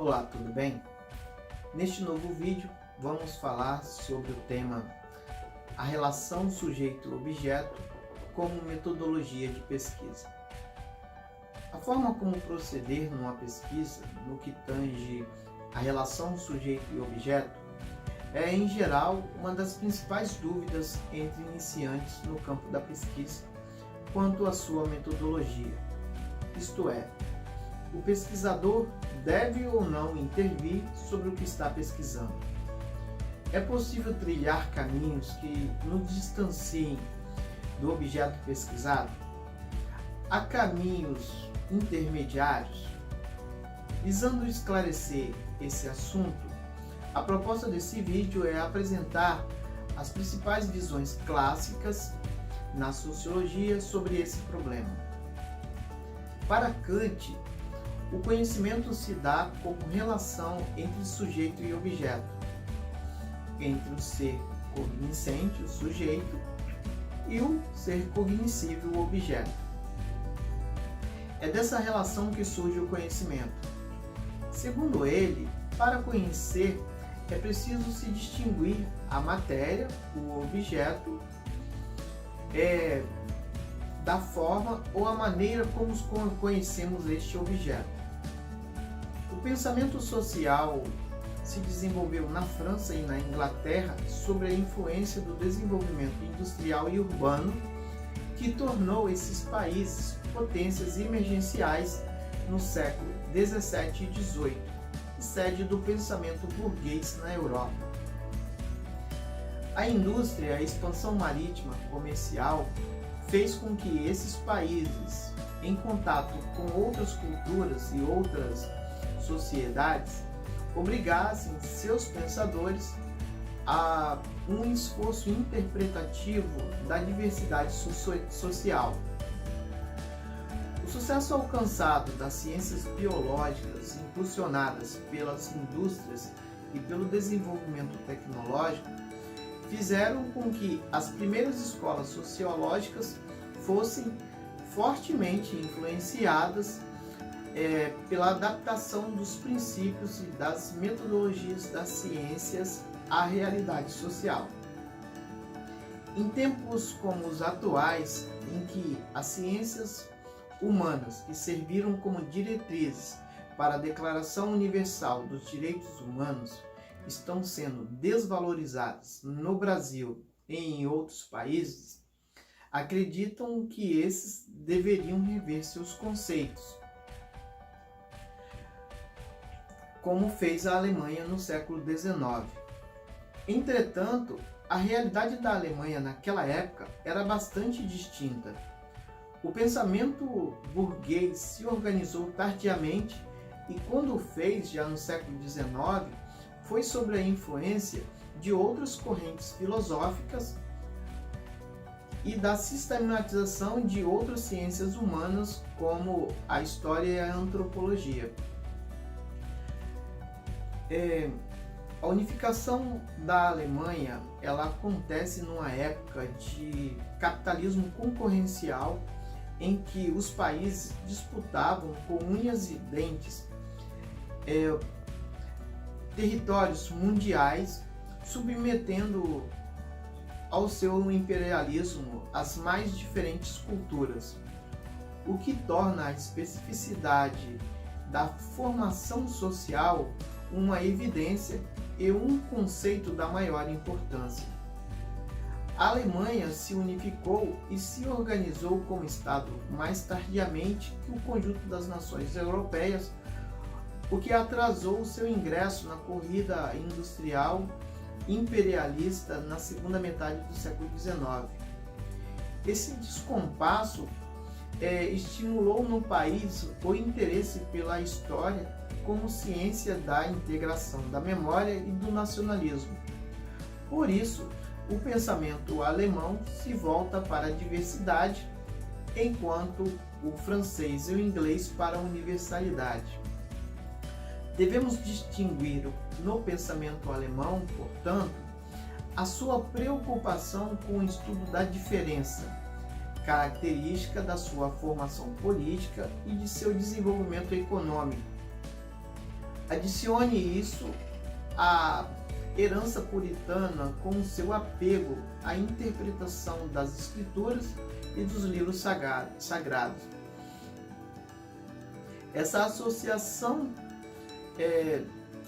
Olá, tudo bem? Neste novo vídeo vamos falar sobre o tema a relação sujeito-objeto como metodologia de pesquisa. A forma como proceder numa pesquisa no que tange a relação sujeito e objeto é, em geral, uma das principais dúvidas entre iniciantes no campo da pesquisa quanto à sua metodologia, isto é, o pesquisador deve ou não intervir sobre o que está pesquisando. É possível trilhar caminhos que nos distanciem do objeto pesquisado? Há caminhos intermediários? Visando esclarecer esse assunto, a proposta desse vídeo é apresentar as principais visões clássicas na sociologia sobre esse problema. Para Kant, o conhecimento se dá como relação entre sujeito e objeto, entre o ser cognoscente, o sujeito, e o ser cognoscível, o objeto. É dessa relação que surge o conhecimento. Segundo ele, para conhecer, é preciso se distinguir a matéria, o objeto, da forma ou a maneira como conhecemos este objeto. O pensamento social se desenvolveu na França e na Inglaterra sobre a influência do desenvolvimento industrial e urbano que tornou esses países potências emergenciais no século 17 e 18, sede do pensamento burguês na Europa. A indústria e a expansão marítima comercial fez com que esses países, em contato com outras culturas e outras sociedades, obrigassem seus pensadores a um esforço interpretativo da diversidade social. O sucesso alcançado das ciências biológicas impulsionadas pelas indústrias e pelo desenvolvimento tecnológico fizeram com que as primeiras escolas sociológicas fossem fortemente influenciadas pela adaptação dos princípios e das metodologias das ciências à realidade social. Em tempos como os atuais, em que as ciências humanas que serviram como diretrizes para a Declaração Universal dos Direitos Humanos estão sendo desvalorizadas no Brasil e em outros países, acreditam que esses deveriam rever seus conceitos, como fez a Alemanha no século XIX. Entretanto, a realidade da Alemanha naquela época era bastante distinta. O pensamento burguês se organizou tardiamente e, quando o fez, já no século XIX, foi sob a influência de outras correntes filosóficas e da sistematização de outras ciências humanas, como a história e a antropologia. A unificação da Alemanha ela acontece numa época de capitalismo concorrencial em que os países disputavam com unhas e dentes territórios mundiais, submetendo ao seu imperialismo as mais diferentes culturas, o que torna a especificidade da formação social uma evidência e um conceito da maior importância. A Alemanha se unificou e se organizou como Estado mais tardiamente que o conjunto das nações europeias, o que atrasou o seu ingresso na corrida industrial imperialista na segunda metade do século XIX. Esse descompasso estimulou no país o interesse pela história como ciência da integração da memória e do nacionalismo. Por isso, o pensamento alemão se volta para a diversidade, enquanto o francês e o inglês para a universalidade. Devemos distinguir no pensamento alemão, portanto, a sua preocupação com o estudo da diferença, característica da sua formação política e de seu desenvolvimento econômico. Adicione isso à herança puritana com seu apego à interpretação das escrituras e dos livros sagrados. Essa associação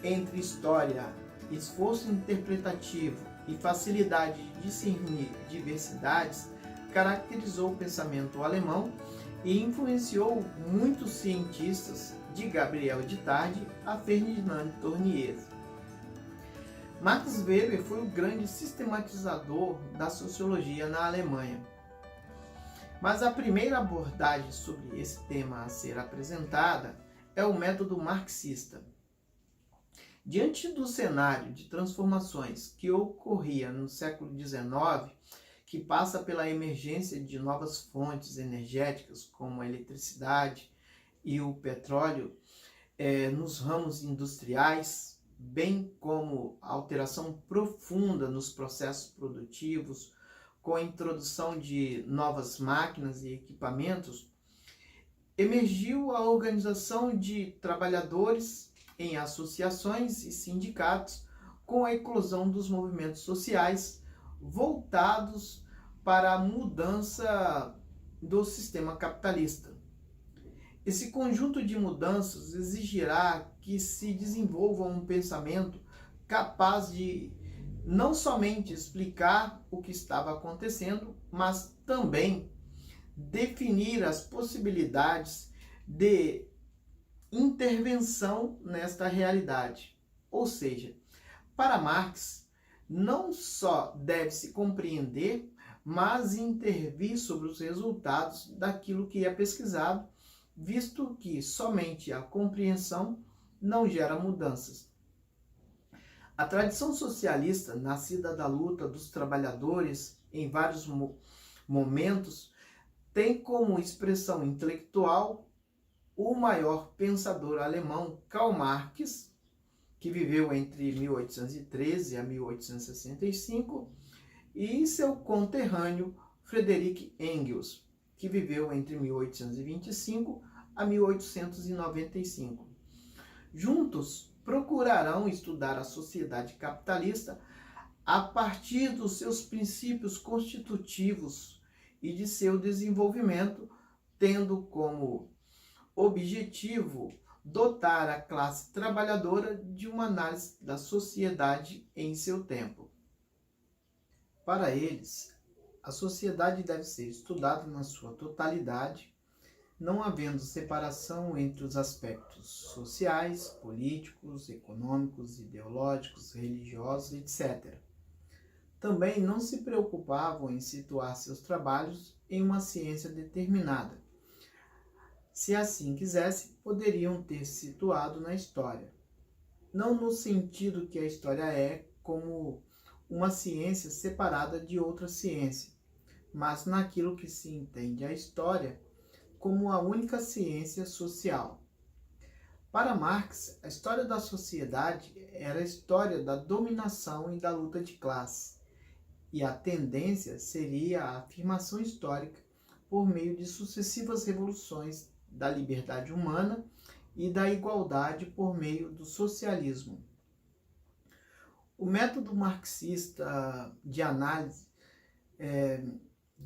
entre história, esforço interpretativo e facilidade de discernir diversidades caracterizou o pensamento alemão e influenciou muitos cientistas, de Gabriel de Tarde a Ferdinand Tournier. Max Weber foi o grande sistematizador da sociologia na Alemanha. Mas a primeira abordagem sobre esse tema a ser apresentada é o método marxista. Diante do cenário de transformações que ocorria no século XIX, que passa pela emergência de novas fontes energéticas como a eletricidade e o petróleo nos ramos industriais, bem como a alteração profunda nos processos produtivos, com a introdução de novas máquinas e equipamentos, emergiu a organização de trabalhadores em associações e sindicatos com a eclosão dos movimentos sociais voltados para a mudança do sistema capitalista. Esse conjunto de mudanças exigirá que se desenvolva um pensamento capaz de não somente explicar o que estava acontecendo, mas também definir as possibilidades de intervenção nesta realidade. Ou seja, para Marx, não só deve-se compreender, mas intervir sobre os resultados daquilo que é pesquisado, visto que somente a compreensão não gera mudanças. A tradição socialista, nascida da luta dos trabalhadores em vários momentos, tem como expressão intelectual o maior pensador alemão, Karl Marx, que viveu entre 1813 a 1865, e seu conterrâneo Friedrich Engels, que viveu entre 1825 a 1895. Juntos, procurarão estudar a sociedade capitalista a partir dos seus princípios constitutivos e de seu desenvolvimento, tendo como objetivo dotar a classe trabalhadora de uma análise da sociedade em seu tempo. Para eles, a sociedade deve ser estudada na sua totalidade, não havendo separação entre os aspectos sociais, políticos, econômicos, ideológicos, religiosos, etc. Também não se preocupavam em situar seus trabalhos em uma ciência determinada. Se assim quisessem, poderiam ter se situado na história. Não no sentido que a história é como uma ciência separada de outra ciência, mas naquilo que se entende a história como a única ciência social. Para Marx, a história da sociedade era a história da dominação e da luta de classe, e a tendência seria a afirmação histórica por meio de sucessivas revoluções da liberdade humana e da igualdade por meio do socialismo. O método marxista de análise,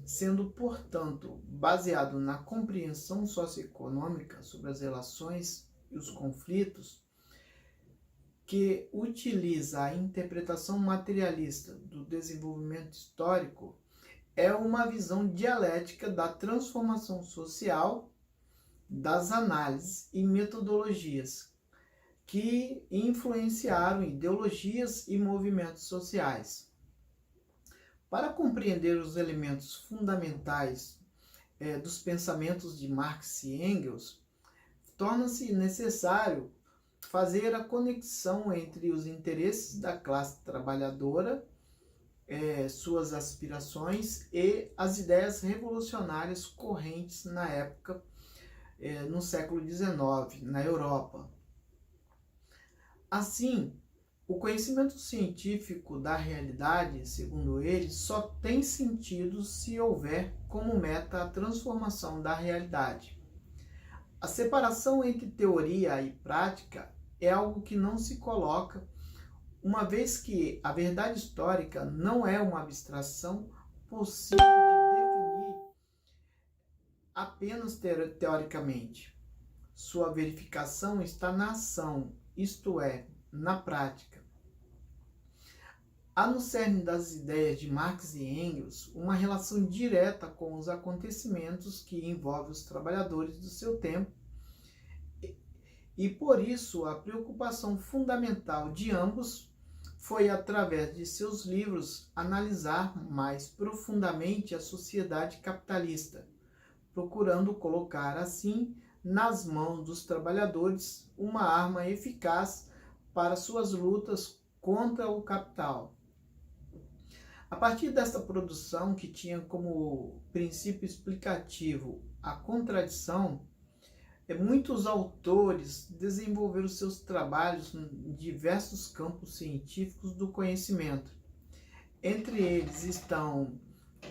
sendo, portanto, baseado na compreensão socioeconômica sobre as relações e os conflitos, que utiliza a interpretação materialista do desenvolvimento histórico, é uma visão dialética da transformação social, das análises e metodologias que influenciaram ideologias e movimentos sociais. Para compreender os elementos fundamentais dos pensamentos de Marx e Engels, torna-se necessário fazer a conexão entre os interesses da classe trabalhadora, suas aspirações e as ideias revolucionárias correntes na época, no século XIX, na Europa. Assim, o conhecimento científico da realidade, segundo ele, só tem sentido se houver como meta a transformação da realidade. A separação entre teoria e prática é algo que não se coloca, uma vez que a verdade histórica não é uma abstração possível de definir apenas teoricamente. Sua verificação está na ação, isto é, na prática. Há no cerne das ideias de Marx e Engels uma relação direta com os acontecimentos que envolvem os trabalhadores do seu tempo, e por isso a preocupação fundamental de ambos foi, através de seus livros, analisar mais profundamente a sociedade capitalista, procurando colocar assim nas mãos dos trabalhadores uma arma eficaz para suas lutas contra o capital. A partir desta produção, que tinha como princípio explicativo a contradição, muitos autores desenvolveram seus trabalhos em diversos campos científicos do conhecimento. Entre eles estão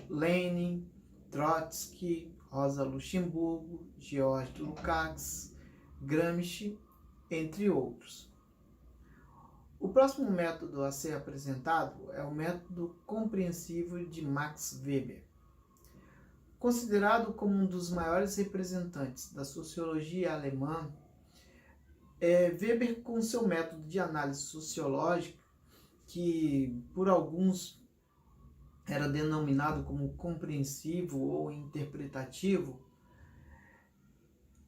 Lenin, Trotsky, Rosa Luxemburgo, George Lukács, Gramsci, entre outros. O próximo método a ser apresentado é o método compreensivo de Max Weber. Considerado como um dos maiores representantes da sociologia alemã, Weber, com seu método de análise sociológica, que por alguns era denominado como compreensivo ou interpretativo,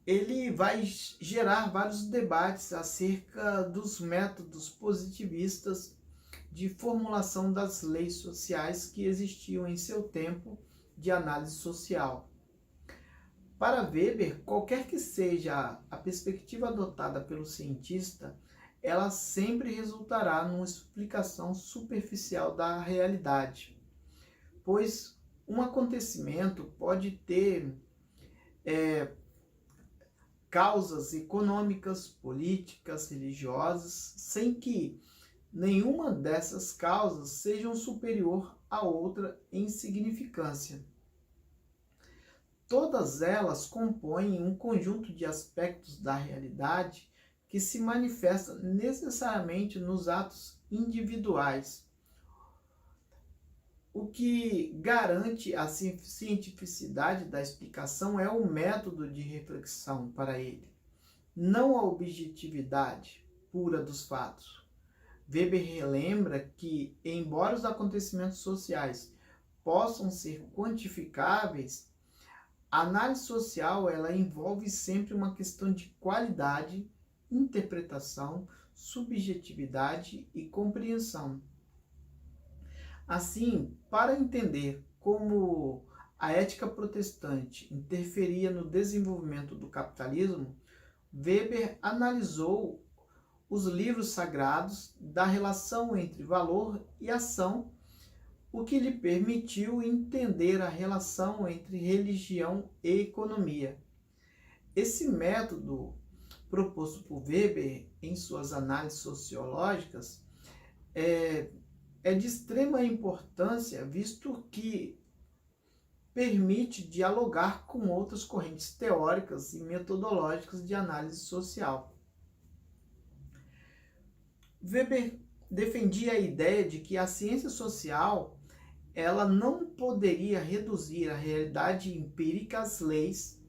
ele vai gerar vários debates acerca dos métodos positivistas de formulação das leis sociais que existiam em seu tempo de análise social. Para Weber, qualquer que seja a perspectiva adotada pelo cientista, ela sempre resultará numa explicação superficial da realidade, pois um acontecimento pode ter causas econômicas, políticas, religiosas, sem que nenhuma dessas causas seja superior à outra em significância. Todas elas compõem um conjunto de aspectos da realidade que se manifesta necessariamente nos atos individuais. O que garante a cientificidade da explicação é o método de reflexão para ele, não a objetividade pura dos fatos. Weber relembra que, embora os acontecimentos sociais possam ser quantificáveis, a análise social ela envolve sempre uma questão de qualidade, interpretação, subjetividade e compreensão. Assim, para entender como a ética protestante interferia no desenvolvimento do capitalismo, Weber analisou os livros sagrados da relação entre valor e ação, o que lhe permitiu entender a relação entre religião e economia. Esse método proposto por Weber em suas análises sociológicas é de extrema importância, visto que permite dialogar com outras correntes teóricas e metodológicas de análise social. Weber defendia a ideia de que a ciência social ela não poderia reduzir a realidade empírica às leis,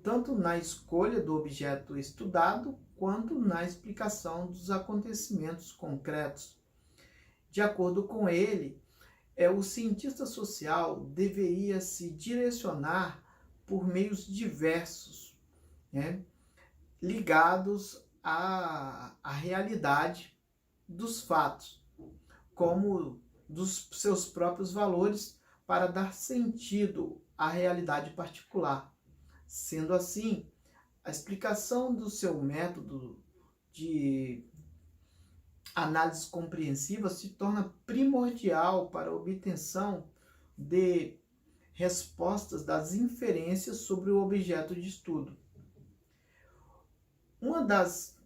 tanto na escolha do objeto estudado, quanto na explicação dos acontecimentos concretos. De acordo com ele, o cientista social deveria se direcionar por meios diversos, ligados à realidade dos fatos, como dos seus próprios valores, para dar sentido à realidade particular. Sendo assim, a explicação do seu método de análise compreensiva se torna primordial para a obtenção de respostas das inferências sobre o objeto de estudo. Uma das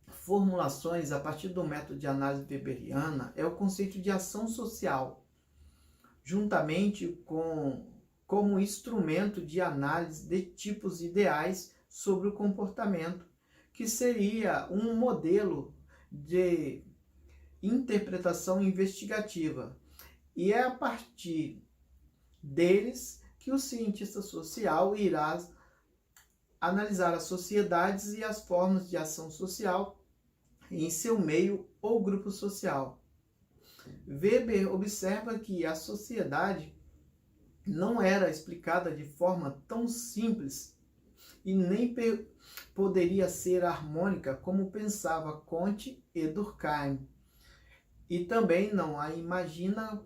formulações a partir do método de análise weberiana é o conceito de ação social, juntamente como instrumento de análise de tipos ideais sobre o comportamento, que seria um modelo de interpretação investigativa. E é a partir deles que o cientista social irá analisar as sociedades e as formas de ação social em seu meio ou grupo social. Weber observa que a sociedade não era explicada de forma tão simples e nem poderia ser harmônica como pensava Comte e Durkheim. E também não a imagina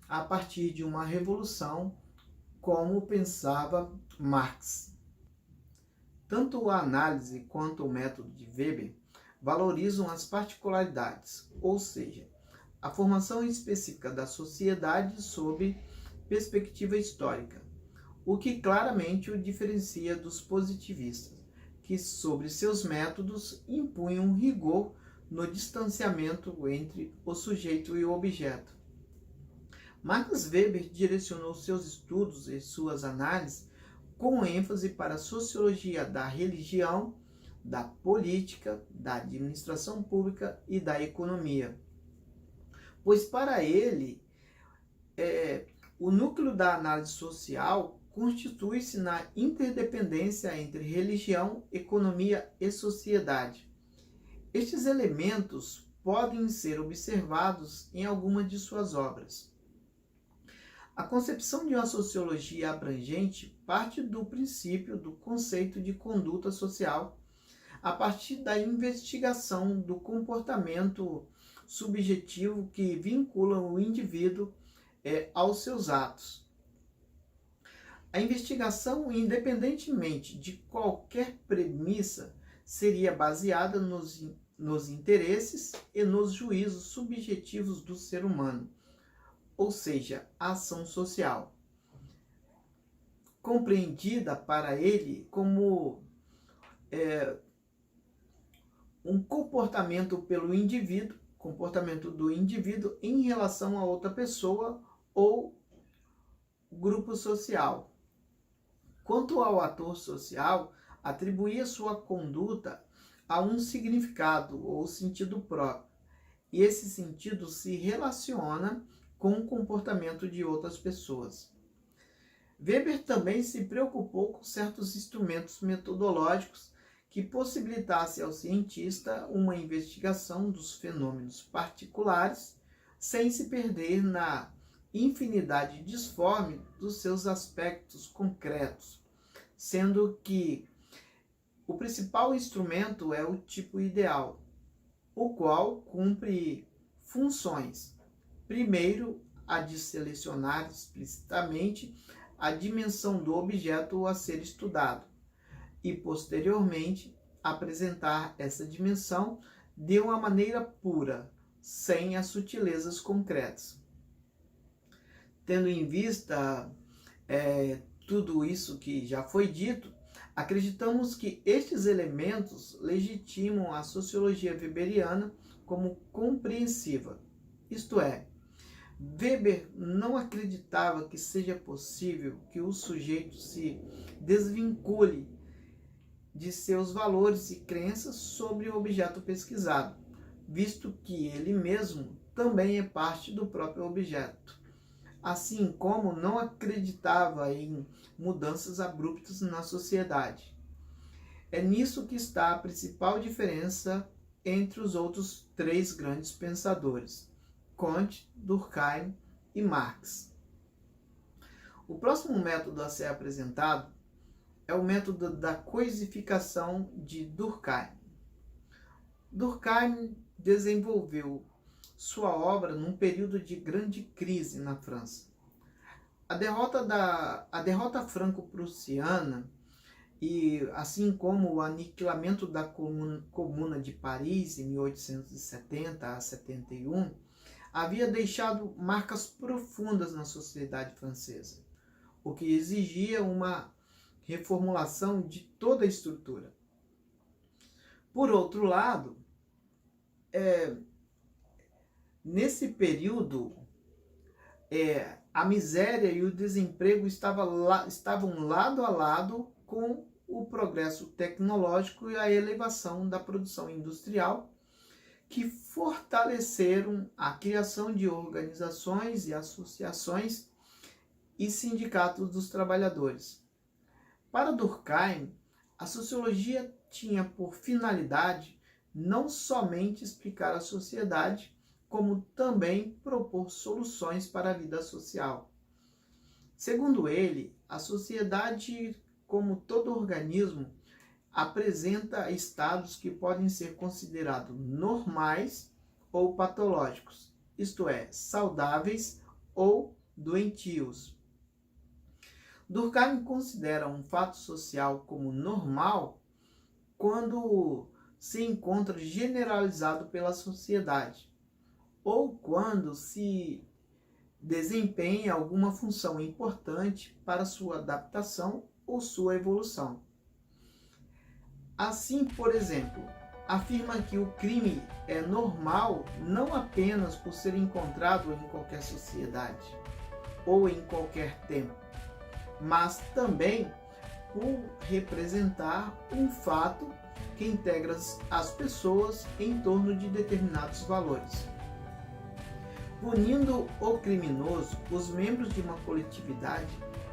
a partir de uma revolução como pensava Marx. Tanto a análise quanto o método de Weber valorizam as particularidades, ou seja, a formação específica da sociedade sob perspectiva histórica, o que claramente o diferencia dos positivistas, que sobre seus métodos impunham rigor no distanciamento entre o sujeito e o objeto. Max Weber direcionou seus estudos e suas análises com ênfase para a sociologia da religião, da política, da administração pública e da economia. Pois para ele, o núcleo da análise social constitui-se na interdependência entre religião, economia e sociedade. Estes elementos podem ser observados em algumas de suas obras. A concepção de uma sociologia abrangente parte do princípio do conceito de conduta social a partir da investigação do comportamento subjetivo que vincula o indivíduo aos seus atos. A investigação, independentemente de qualquer premissa, seria baseada nos interesses e nos juízos subjetivos do ser humano, ou seja, a ação social, compreendida para ele como um comportamento do indivíduo em relação a outra pessoa ou grupo social. Quanto ao ator social, atribuía sua conduta a um significado ou sentido próprio, e esse sentido se relaciona com o comportamento de outras pessoas. Weber também se preocupou com certos instrumentos metodológicos que possibilitassem ao cientista uma investigação dos fenômenos particulares sem se perder na infinidade disforme dos seus aspectos concretos, sendo que o principal instrumento é o tipo ideal, o qual cumpre funções. Primeiro, a de selecionar explicitamente a dimensão do objeto a ser estudado e, posteriormente, apresentar essa dimensão de uma maneira pura, sem as sutilezas concretas. Tendo em vista tudo isso que já foi dito, acreditamos que estes elementos legitimam a sociologia weberiana como compreensiva, isto é, Weber não acreditava que seja possível que o sujeito se desvincule de seus valores e crenças sobre o objeto pesquisado, visto que ele mesmo também é parte do próprio objeto, assim como não acreditava em mudanças abruptas na sociedade. É nisso que está a principal diferença entre os outros três grandes pensadores, Comte, Durkheim e Marx. O próximo método a ser apresentado é o método da coisificação de Durkheim. Durkheim desenvolveu sua obra num período de grande crise na França. A derrota franco-prussiana e assim como o aniquilamento da Comuna de Paris em 1870 a 71 havia deixado marcas profundas na sociedade francesa, o que exigia uma reformulação de toda a estrutura. Por outro lado, nesse período, a miséria e o desemprego estavam lado a lado com o progresso tecnológico e a elevação da produção industrial, que fortaleceram a criação de organizações e associações e sindicatos dos trabalhadores. Para Durkheim, a sociologia tinha por finalidade não somente explicar a sociedade, como também propor soluções para a vida social. Segundo ele, a sociedade, como todo organismo, apresenta estados que podem ser considerados normais ou patológicos, isto é, saudáveis ou doentios. Durkheim considera um fato social como normal quando se encontra generalizado pela sociedade, ou quando se desempenha alguma função importante para sua adaptação ou sua evolução. Assim, por exemplo, afirma que o crime é normal não apenas por ser encontrado em qualquer sociedade ou em qualquer tempo, mas também por representar um fato que integra as pessoas em torno de determinados valores. Punindo o criminoso, os membros de uma coletividade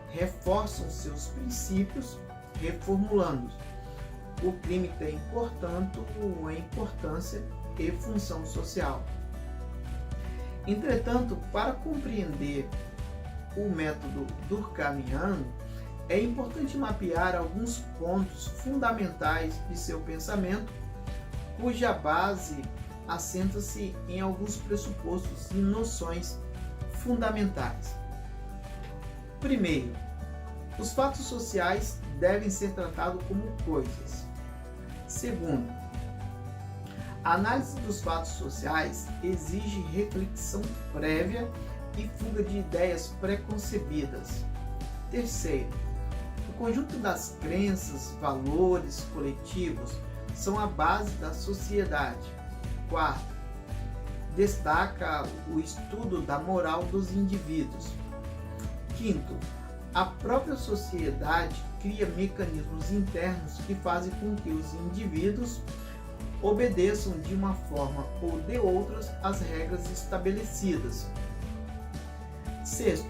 reforçam seus princípios, reformulando-os. O crime tem, portanto, uma importância e função social. Entretanto, para compreender o método durkheimiano, é importante mapear alguns pontos fundamentais de seu pensamento, cuja base assenta-se em alguns pressupostos e noções fundamentais. Primeiro, os fatos sociais devem ser tratados como coisas. Segundo, a análise dos fatos sociais exige reflexão prévia e fuga de ideias preconcebidas. Terceiro, o conjunto das crenças, valores coletivos são a base da sociedade. Quarto, destaca o estudo da moral dos indivíduos. Quinto, a própria sociedade cria mecanismos internos que fazem com que os indivíduos obedeçam de uma forma ou de outras as regras estabelecidas. Sexto,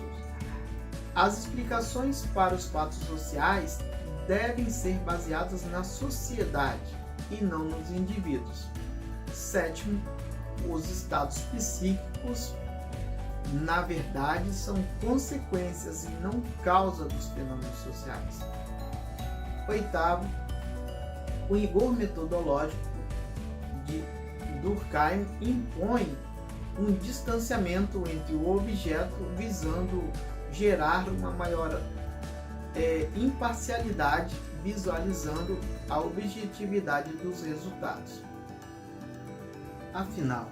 as explicações para os fatos sociais devem ser baseadas na sociedade e não nos indivíduos. Sétimo, os estados psíquicos, na verdade, são consequências e não causa dos fenômenos sociais. Oitavo, o rigor metodológico de Durkheim impõe um distanciamento entre o objeto, visando gerar uma maior imparcialidade, visualizando a objetividade dos resultados. Afinal,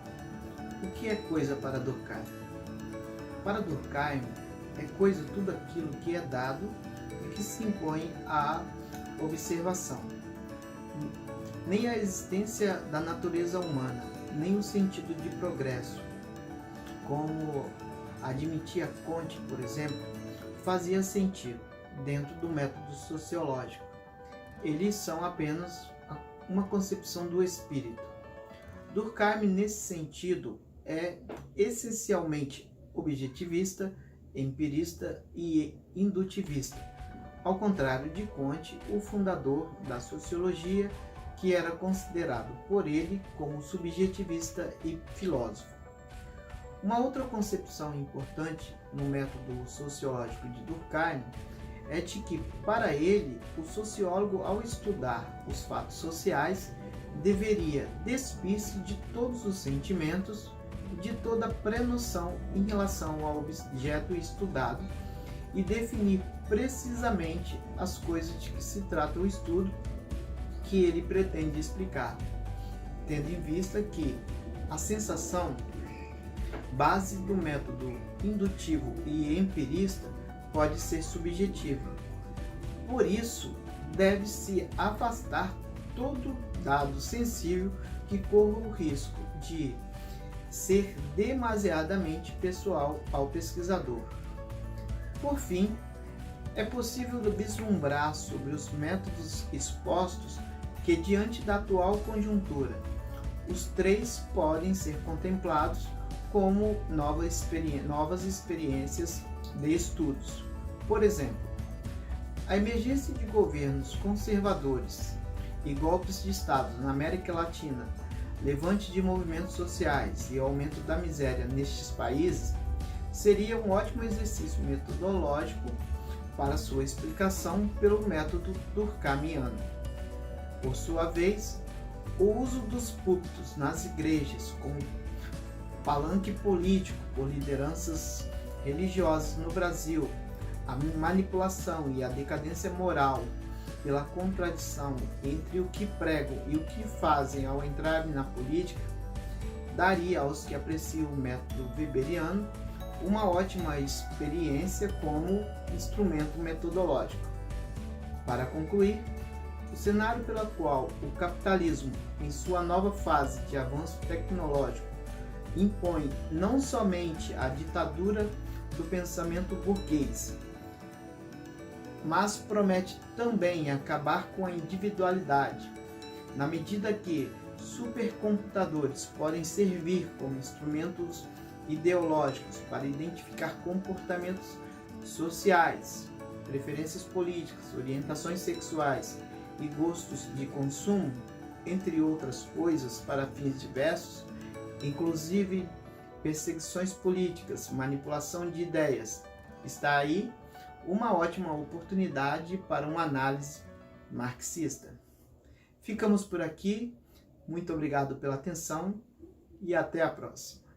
o que é coisa para Durkheim? Para Durkheim, é coisa tudo aquilo que é dado e que se impõe à observação. Nem a existência da natureza humana, nem o sentido de progresso, como admitia Comte, por exemplo, fazia sentido dentro do método sociológico. Eles são apenas uma concepção do espírito. Durkheim, nesse sentido, é essencialmente objetivista, empirista e indutivista, ao contrário de Comte, o fundador da sociologia, que era considerado por ele como subjetivista e filósofo. Uma outra concepção importante no método sociológico de Durkheim é de que, para ele, o sociólogo, ao estudar os fatos sociais, deveria despir-se de todos os sentimentos, de toda pré-noção em relação ao objeto estudado e definir precisamente as coisas de que se trata o estudo que ele pretende explicar, tendo em vista que a sensação, base do método indutivo e empirista, pode ser subjetiva. Por isso, deve-se afastar todo dado sensível que corra o risco de ser demasiadamente pessoal ao pesquisador. Por fim, É possível vislumbrar sobre os métodos expostos que, diante da atual conjuntura, os três podem ser contemplados como novas experiências de estudos. Por exemplo, a emergência de governos conservadores e golpes de Estado na América Latina, levante de movimentos sociais e aumento da miséria nestes países seria um ótimo exercício metodológico para sua explicação pelo método durkheimiano. Por sua vez, o uso dos púlpitos nas igrejas como palanque político por lideranças religiosas no Brasil, a manipulação e a decadência moral pela contradição entre o que pregam e o que fazem ao entrarem na política, daria aos que apreciam o método weberiano uma ótima experiência como instrumento metodológico. Para concluir, o cenário pelo qual o capitalismo, em sua nova fase de avanço tecnológico, impõe não somente a ditadura do pensamento burguês, mas promete também acabar com a individualidade, na medida que supercomputadores podem servir como instrumentos ideológicos para identificar comportamentos sociais, preferências políticas, orientações sexuais e gostos de consumo, entre outras coisas, para fins diversos, inclusive perseguições políticas, manipulação de ideias. Está aí uma ótima oportunidade para uma análise marxista. Ficamos por aqui. Muito obrigado pela atenção e até a próxima.